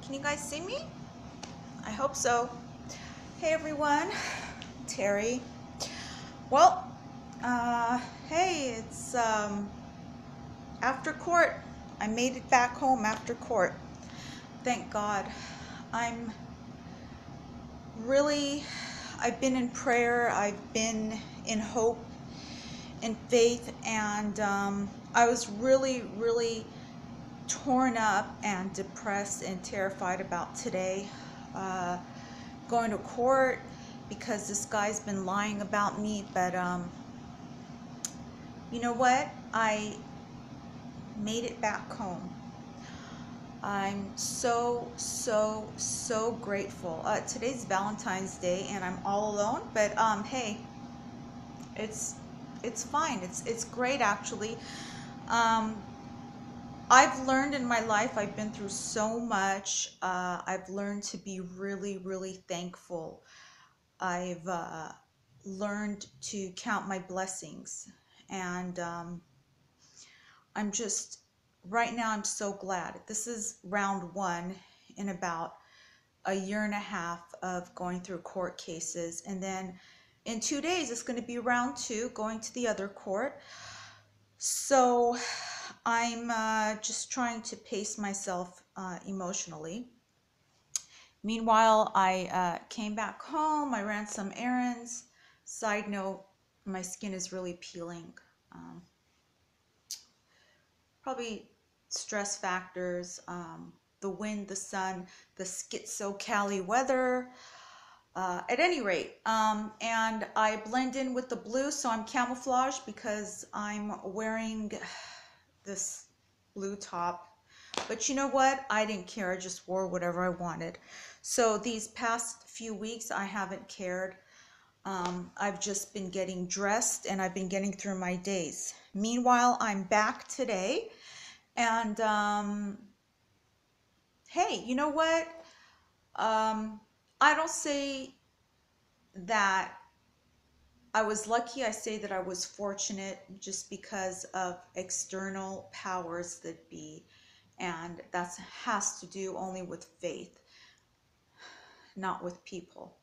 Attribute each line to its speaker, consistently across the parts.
Speaker 1: Can you guys see me? I hope so. Hey everyone, Terry. Well, hey, it's after court. I made it back home after court. Thank God. I'm really, I've been in prayer, I've been in hope, in faith, and I was really torn up and depressed and terrified about today. Going to court because this guy's been lying about me, but you know what? I made it back home. I'm so grateful. Today's Valentine's Day and I'm all alone, but hey, it's fine. It's great actually. I've learned in my life, I've been through so much. I've learned to be really thankful. I've learned to count my blessings, and I'm just, right now, I'm so glad. This is round one in about a year and a half of going through court cases, and then in 2 days, it's going to be round two, going to the other court. So I'm just trying to pace myself emotionally. Meanwhile, I came back home, I ran some errands. Side note, my skin is really peeling. Probably stress factors, the wind, the sun, the schizo-Cali weather. At any rate, and I blend in with the blue, so I'm camouflaged because I'm wearing this blue top. But you know what? I didn't care. I just wore whatever I wanted. So these past few weeks, I haven't cared. I've just been getting dressed and I've been getting through my days. Meanwhile, I'm back today. And hey, you know what? I don't say that I was lucky. I say that I was fortunate just because of external powers that be. And that has to do only with faith, not with people.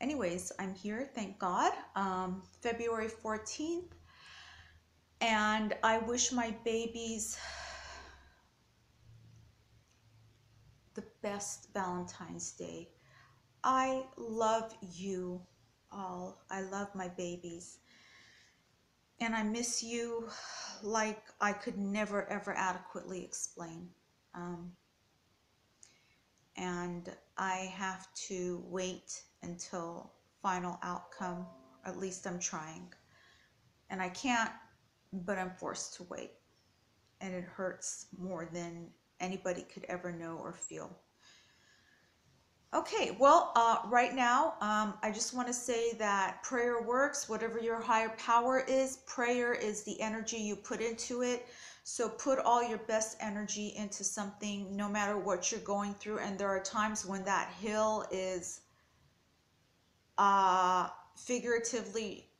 Speaker 1: Anyways, I'm here, thank God. February 14th, and I wish my babies the best Valentine's Day. I love you all. I love my babies. And I miss you like I could never ever adequately explain. And I have to wait until final outcome. At least I'm trying. And I can't, but I'm forced to wait. And it hurts more than anybody could ever know or feel. Okay, well, right now, I just want to say that prayer works. Whatever your higher power is, prayer is the energy you put into it. So put all your best energy into something, no matter what you're going through. And there are times when that hill is figuratively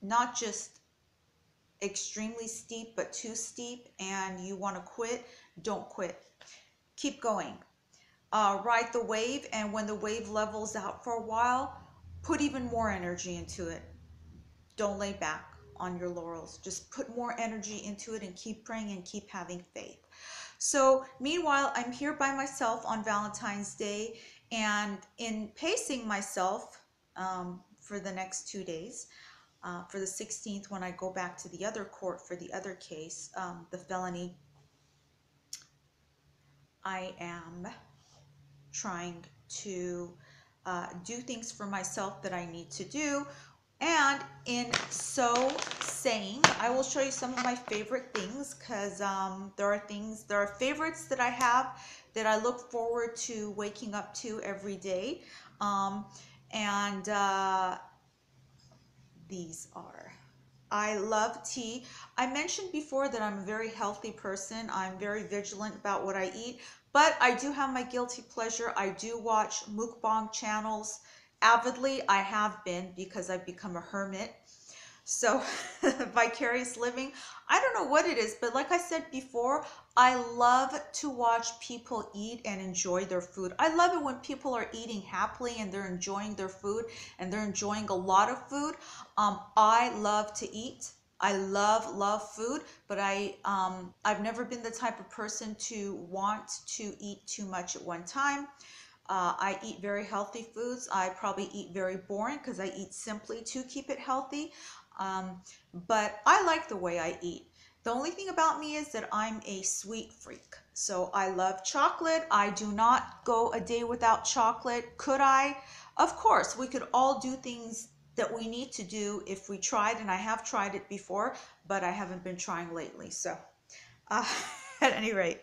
Speaker 1: not just extremely steep, but too steep, and you want to quit. Don't quit. Keep going. Ride the wave, and when the wave levels out for a while, put even more energy into it. Don't lay back on your laurels. Just put more energy into it and keep praying and keep having faith. So meanwhile, I'm here by myself on Valentine's Day, and in pacing myself for the next 2 days, for the 16th, when I go back to the other court for the other case, the felony, I am trying to do things for myself that I need to do. And in so saying, I will show you some of my favorite things, because there are favorites that I have that I look forward to waking up to every day. And these are, I love tea. I mentioned before that I'm a very healthy person. I'm very vigilant about what I eat, but I do have my guilty pleasure. I do watch mukbang channels avidly. I have been, because I've become a hermit. So vicarious living, I don't know what it is, but like I said before, I love to watch people eat and enjoy their food. I love it when people are eating happily and they're enjoying their food and they're enjoying a lot of food. I love to eat. I love food, but I've never been the type of person to want to eat too much at one time. I eat very healthy foods. I probably eat very boring because I eat simply to keep it healthy. Um, but I like the way I eat. The only thing about me is that I'm a sweet freak. So I love chocolate. I do not go a day without chocolate. Could I? Of course, we could all do things that we need to do if we tried, and I have tried it before, but I haven't been trying lately. So, uh, at any rate,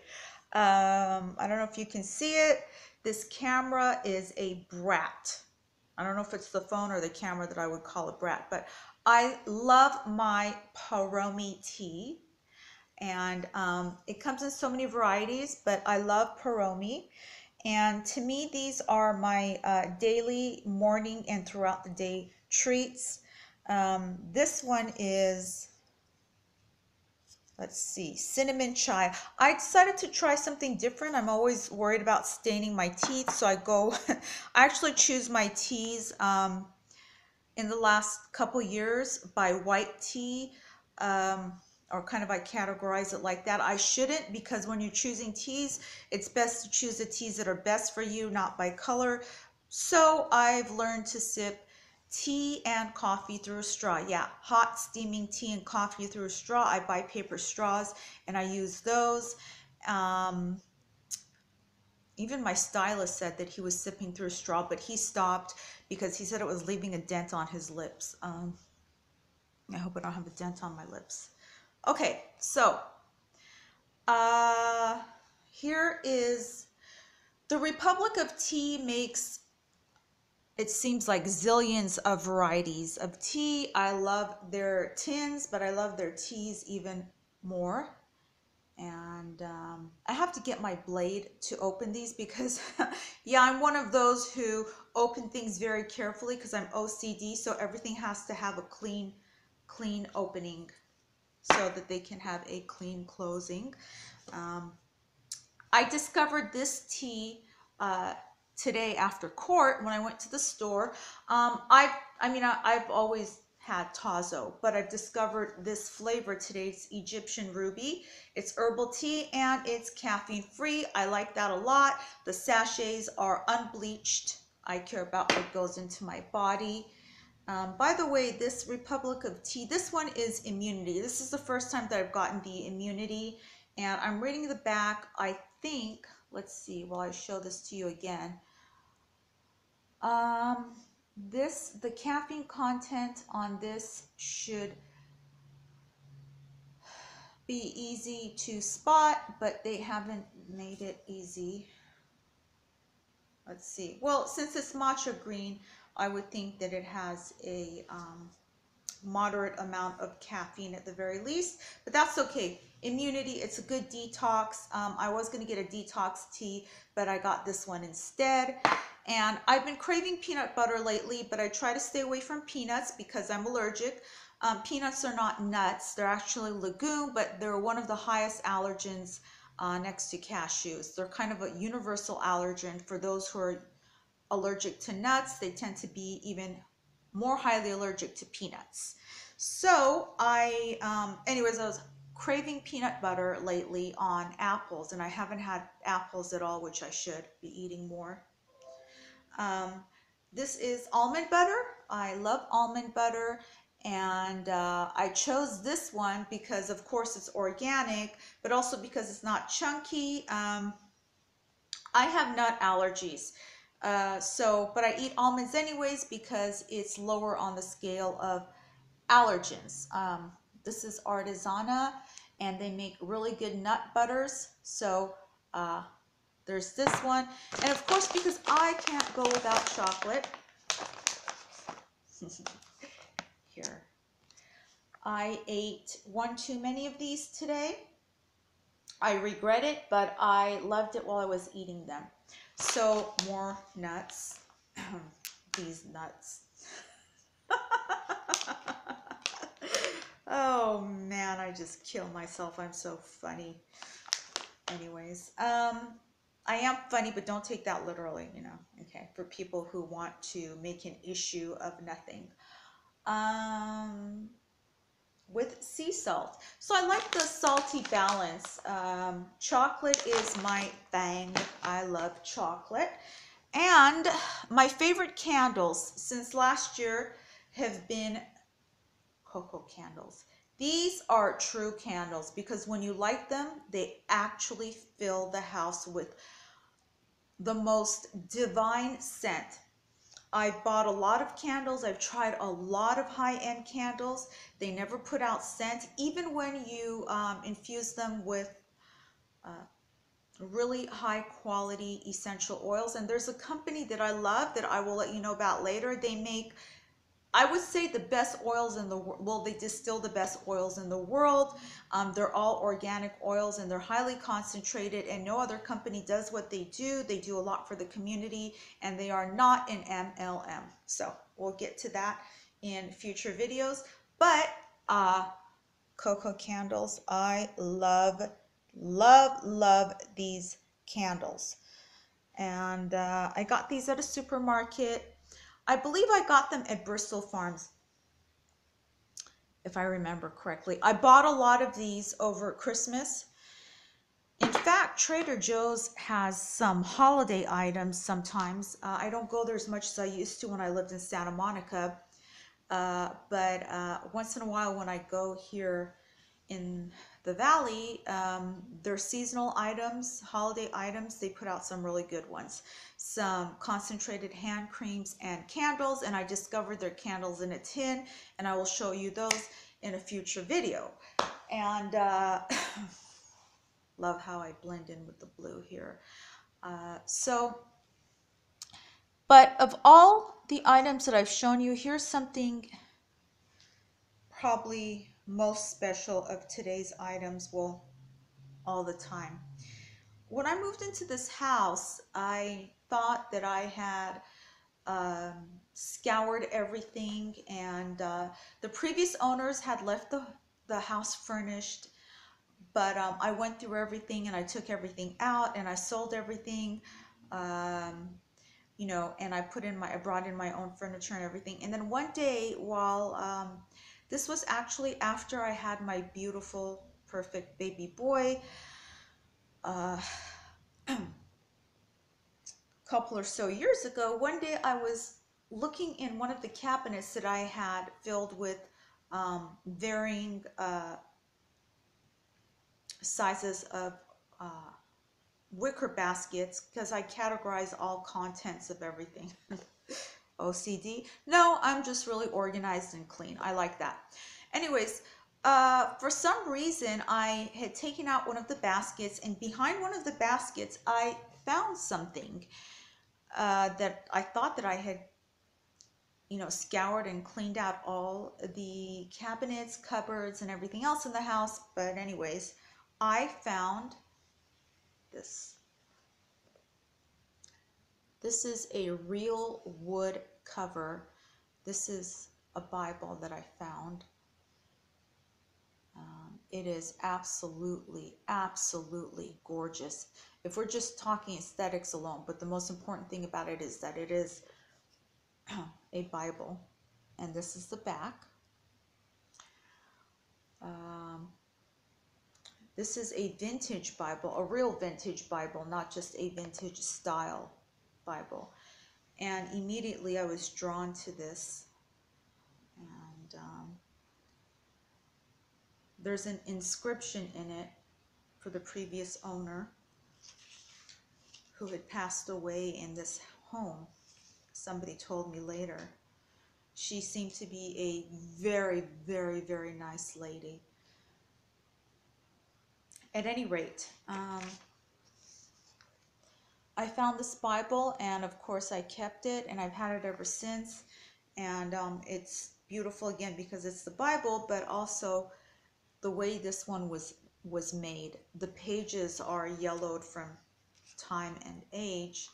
Speaker 1: I don't know if you can see it. This camera is a brat. I don't know if it's the phone or the camera that I would call a brat, but I love my Paromi tea. And it comes in so many varieties, but I love Paromi. And to me, these are my daily, morning, and throughout the day treats. This one is, let's see, cinnamon chai. I decided to try something different. I'm always worried about staining my teeth, so I go, I actually choose my teas in the last couple years by white tea, um, or kind of I categorize it like that. I shouldn't, because when you're choosing teas, it's best to choose the teas that are best for you, not by color. So I've learned to sip tea and coffee through a straw. Yeah, hot steaming tea and coffee through a straw. I buy paper straws and I use those. Um, Even my stylist said that he was sipping through a straw, but he stopped because he said it was leaving a dent on his lips. I hope I don't have a dent on my lips. Okay, so uh, here is the Republic of Tea makes, it seems like, zillions of varieties of tea. I love their tins, but I love their teas even more. And I have to get my blade to open these because yeah, I'm one of those who open things very carefully because I'm OCD, so everything has to have a clean opening so that they can have a clean closing. um, I discovered this tea uh, today after court when I went to the store. I've always had Tazo, but I've discovered this flavor today. It's Egyptian Ruby. It's herbal tea and it's caffeine free. I like that a lot. The sachets are unbleached. I care about what goes into my body. By the way, this Republic of Tea, this one is immunity. This is the first time that I've gotten the immunity, and I'm reading the back. I think, let's see, while I show this to you again. Um, the caffeine content on this should be easy to spot, but they haven't made it easy. Let's see. Well, since it's matcha green, I would think that it has a moderate amount of caffeine at the very least, but that's okay. Immunity, it's a good detox. I was going to get a detox tea, but I got this one instead. And I've been craving peanut butter lately, but I try to stay away from peanuts because I'm allergic. Peanuts are not nuts, they're actually legume, but they're one of the highest allergens next to cashews. They're kind of a universal allergen for those who are allergic to nuts. They tend to be even more highly allergic to peanuts. So anyways, I was craving peanut butter lately on apples, and I haven't had apples at all, which I should be eating more. This is almond butter. I love almond butter, and I chose this one because, of course, it's organic, but also because it's not chunky. I have nut allergies. But I eat almonds anyways because it's lower on the scale of allergens. This is Artisana, and they make really good nut butters. So uh, there's this one. And of course, because I can't go without chocolate, here, I ate one too many of these today. I regret it, but I loved it while I was eating them. So more nuts. These nuts. Oh man, I just kill myself. I'm so funny. Anyways, I am funny, but don't take that literally, you know. Okay, for people who want to make an issue of nothing. Um, with sea salt. So I like the salty balance. Chocolate is my thing. I love chocolate. And my favorite candles since last year have been cocoa candles. These are true candles because when you light them, they actually fill the house with the most divine scent. I've bought a lot of candles. I've tried a lot of high-end candles. They never put out scent, even when you infuse them with really high quality essential oils. And there's a company that I love that I will let you know about later. They make, I would say, the best oils in the world. Well, they distill the best oils in the world. They're all organic oils and they're highly concentrated, and no other company does what they do. They do a lot for the community and they are not an MLM. So we'll get to that in future videos. But cocoa candles, I love, love, love these candles. And I got these at a supermarket. I believe I got them at Bristol Farms, if I remember correctly. I bought a lot of these over Christmas. In fact, Trader Joe's has some holiday items sometimes. I don't go there as much as I used to when I lived in Santa Monica. But once in a while when I go here in the valley, their seasonal items, holiday items, they put out some really good ones. Some concentrated hand creams and candles, and I discovered their candles in a tin, and I will show you those in a future video. And love how I blend in with the blue here. But of all the items that I've shown you, here's something probably most special of today's items, well, all the time. When I moved into this house, I thought that I had scoured everything, and the previous owners had left the house furnished, but I went through everything and I took everything out and I sold everything. You know, and I brought in my own furniture and everything. And then one day, while this was actually after I had my beautiful, perfect baby boy, a couple or so years ago, one day I was looking in one of the cabinets that I had filled with varying sizes of wicker baskets, because I categorize all contents of everything. OCD? No, I'm just really organized and clean. I like that. Anyways, for some reason, I had taken out one of the baskets, and behind one of the baskets, I found something that I thought that I had, you know, scoured and cleaned out all the cabinets, cupboards, and everything else in the house. But anyways, I found this. This is a real wood cover. This is a Bible that I found. It is absolutely, absolutely gorgeous. If we're just talking aesthetics alone, but the most important thing about it is that it is a Bible. And this is the back. This is a vintage Bible, a real vintage Bible, not just a vintage style Bible. And immediately I was drawn to this. And there's an inscription in it for the previous owner who had passed away in this home. Somebody told me later. She seemed to be a very, very, very nice lady. At any rate, I found this Bible, and of course I kept it, and I've had it ever since. And it's beautiful again because it's the Bible, but also the way this one was made. The pages are yellowed from time and age,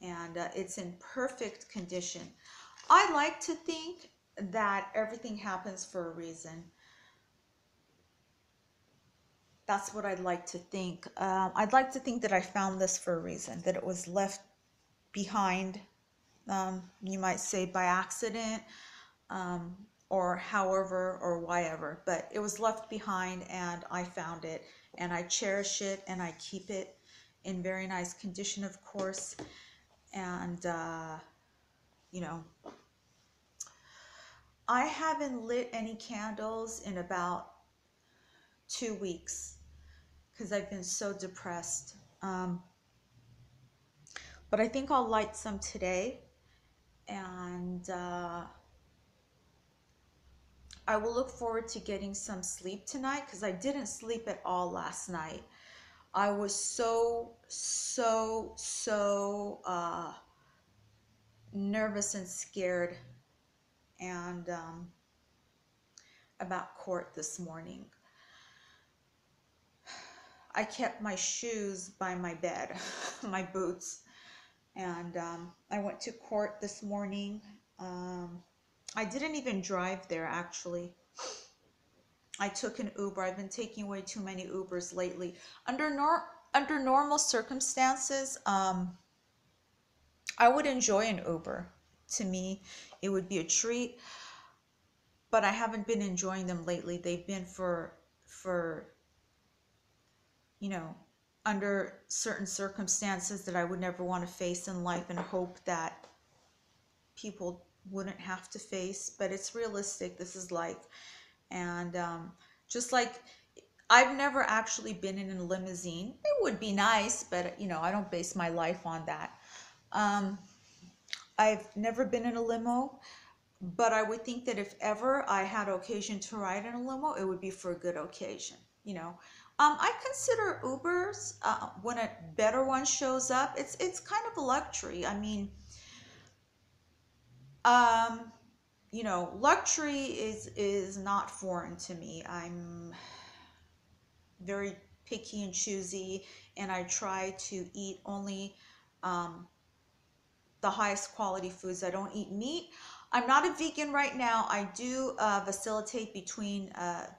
Speaker 1: and it's in perfect condition. I like to think that everything happens for a reason. That's what I'd like to think. I'd like to think that I found this for a reason, that it was left behind, you might say by accident, um, or however or whyever, but it was left behind and I found it and I cherish it and I keep it in very nice condition, of course. And, you know, I haven't lit any candles in about 2 weeks because I've been so depressed. But I think I'll light some today, and I will look forward to getting some sleep tonight because I didn't sleep at all last night. I was so nervous and scared and about court this morning. I kept my shoes by my bed, my boots, and I went to court this morning. I didn't even drive there actually. I took an Uber. I've been taking way too many Ubers lately. Under normal circumstances, I would enjoy an Uber. To me, it would be a treat, but I haven't been enjoying them lately. They've been for you know, under certain circumstances that I would never want to face in life and hope that people wouldn't have to face, but it's realistic. This is life. And just like I've never actually been in a limousine. It would be nice, but I don't base my life on that. Um, I've never been in a limo, but I would think that if ever I had occasion to ride in a limo, it would be for a good occasion. I consider Ubers, when a better one shows up, it's kind of a luxury. I mean, um, luxury is not foreign to me. I'm very picky and choosy, and I try to eat only um, the highest quality foods. I don't eat meat. I'm not a vegan right now. I do vacillate between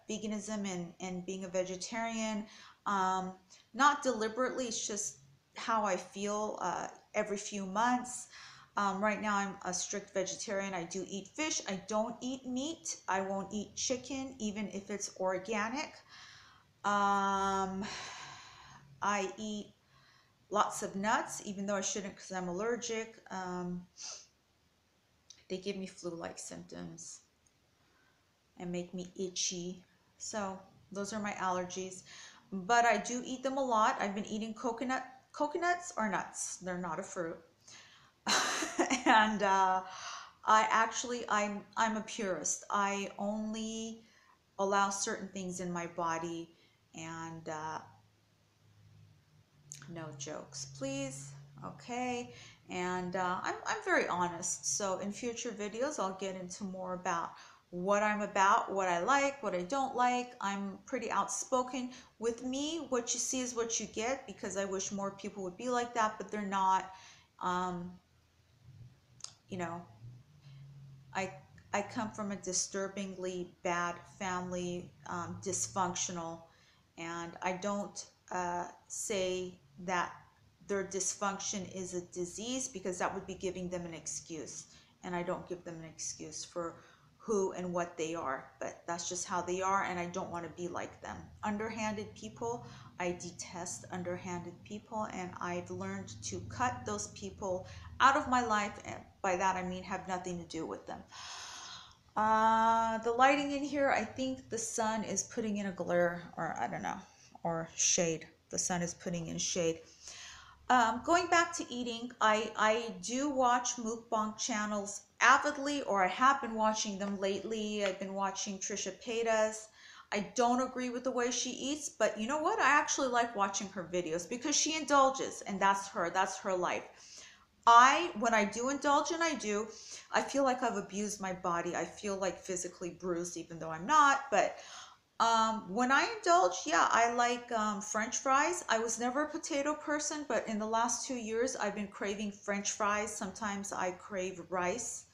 Speaker 1: veganism and being a vegetarian. Um, Not deliberately, it's just how I feel every few months. Right now, I'm a strict vegetarian. I do eat fish. I don't eat meat. I won't eat chicken, even if it's organic. Um, I eat lots of nuts, even though I shouldn't because I'm allergic. They give me flu-like symptoms and make me itchy. So those are my allergies. But I do eat them a lot. I've been eating coconuts or nuts. They're not a fruit. And I'm a purist. I only allow certain things in my body, and no jokes, please. Okay. And I'm very honest. So in future videos, I'll get into more about what I'm about, what I like, what I don't like. I'm pretty outspoken. With me, what you see is what you get, because I wish more people would be like that, but they're not. Um, you know, I I come from a disturbingly bad family, dysfunctional, and I don't say that their dysfunction is a disease, because that would be giving them an excuse, and I don't give them an excuse for who and what they are, but that's just how they are, and I don't want to be like them. Underhanded people, I detest underhanded people, and I've learned to cut those people out of my life, and by that I mean have nothing to do with them. The lighting in here, I think the sun is putting in a glare, or I don't know, or shade. The sun is putting in shade. Going back to eating, I do watch mukbang channels avidly, or I have been watching them lately. I've been watching Trisha Paytas. I don't agree with the way she eats, but you know what? I actually like watching her videos because she indulges, and that's her life. When I do indulge, and I feel like I've abused my body. I feel like physically bruised, even though I'm not. But when I indulge, yeah, I like French fries. I was never a potato person, but in the last 2 years, I've been craving French fries. Sometimes I crave rice,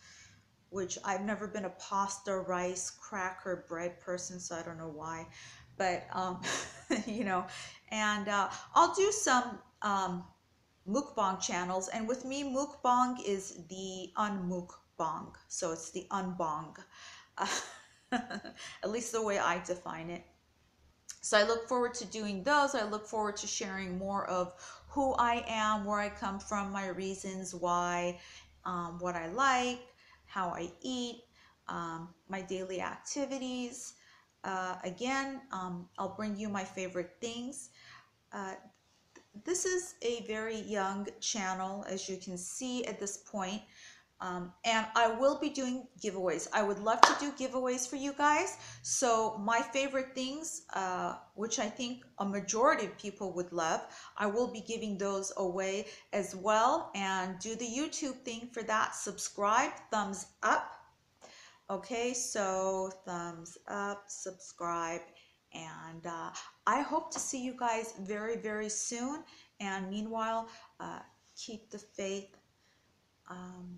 Speaker 1: which I've never been a pasta, rice, cracker, bread person, so I don't know why. But you know, and I'll do some mukbang channels. And with me, mukbang is the unmukbang. So it's the unbong, at least the way I define it. So I look forward to doing those. I look forward to sharing more of who I am, where I come from, my reasons why, what I like, how I eat, my daily activities. Again, I'll bring you my favorite things. Uh, this is a very young channel, as you can see at this point. And I will be doing giveaways. I would love to do giveaways for you guys. So my favorite things, which I think a majority of people would love, I will be giving those away as well. And do the YouTube thing for that. Subscribe, thumbs up. Okay, so thumbs up, subscribe, and I hope to see you guys very, very soon. And meanwhile, keep the faith. Um,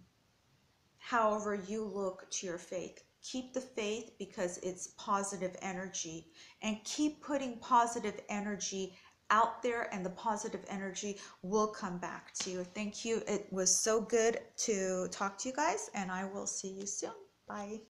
Speaker 1: However you look to your faith, keep the faith because it's positive energy, and keep putting positive energy out there, and the positive energy will come back to you. Thank you. It was so good to talk to you guys, and I will see you soon. Bye.